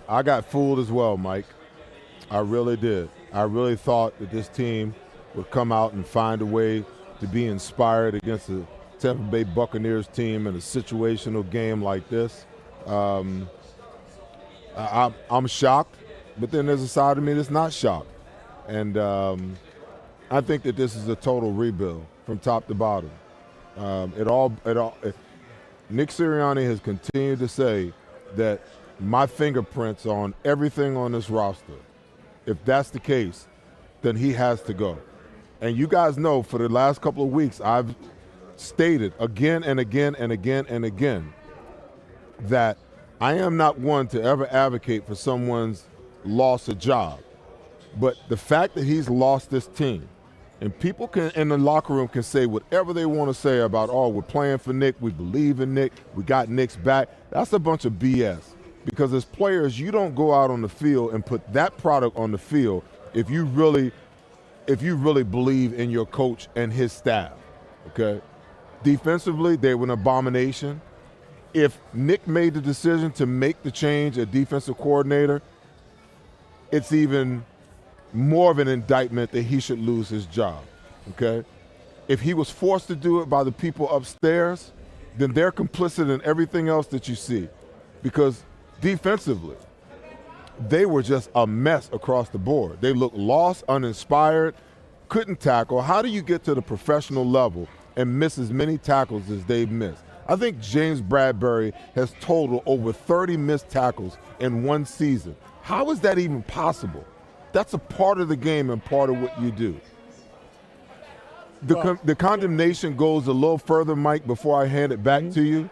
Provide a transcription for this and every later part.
I got fooled as well, Mike. I really did. I really thought that this team would come out and find a way to be inspired against the Tampa Bay Buccaneers team in a situational game like this. I'm shocked, but then there's a side of me that's not shocked. And I think that this is a total rebuild from top to bottom. Nick Sirianni has continued to say that my fingerprints on everything on this roster. If that's the case, then he has to go. And you guys know for the last couple of weeks, I've stated again and again and again and again that I am not one to ever advocate for someone's loss of job. But the fact that he's lost this team, and people can in the locker room can say whatever they want to say about, oh, we're playing for Nick, we believe in Nick, we got Nick's back. That's a bunch of BS. Because as players, you don't go out on the field and put that product on the field if you really believe in your coach and his staff, okay? Defensively, they were an abomination. If Nick made the decision to make the change at defensive coordinator, it's even more of an indictment that he should lose his job, okay? If he was forced to do it by the people upstairs, then they're complicit in everything else that you see. Because defensively, they were just a mess across the board. They looked lost, uninspired, couldn't tackle. How do you get to the professional level and miss as many tackles as they've missed? I think James Bradbury has totaled over 30 missed tackles in one season. How is that even possible? That's a part of the game and part of what you do. The condemnation goes a little further, Mike, before I hand it back to you,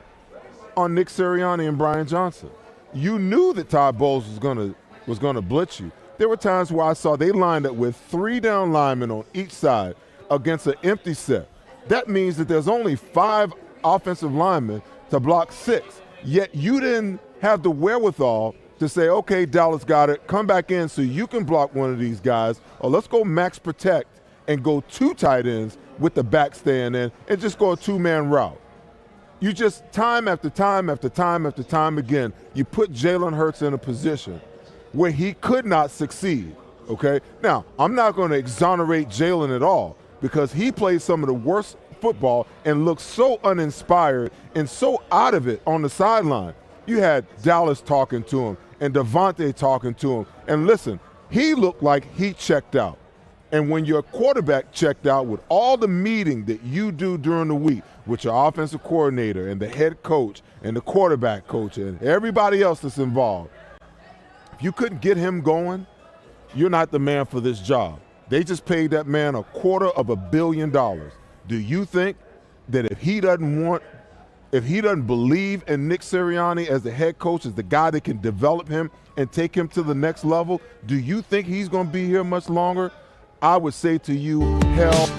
on Nick Sirianni and Brian Johnson. You knew that Todd Bowles was gonna blitz you. There were times where I saw they lined up with 3 down linemen on each side against an empty set. That means that there's only 5 offensive linemen to block 6. Yet you didn't have the wherewithal to say, okay, Dallas got it, come back in so you can block one of these guys, or let's go max protect and go 2 tight ends with the back staying in and just go a 2-man route. You just, time after time after time after time again, you put Jaylen Hurts in a position where he could not succeed, okay? Now, I'm not going to exonerate Jaylen at all because he played some of the worst football and looked so uninspired and so out of it on the sideline. You had Dallas talking to him and Devontae talking to him. And listen, he looked like he checked out. And when your quarterback checked out with all the meeting that you do during the week with your offensive coordinator and the head coach and the quarterback coach and everybody else that's involved, if you couldn't get him going, you're not the man for this job. They just paid that man $250 million. Do you think that if he doesn't believe in Nick Sirianni as the head coach, as the guy that can develop him and take him to the next level, do you think he's going to be here much longer? I would say to you, hell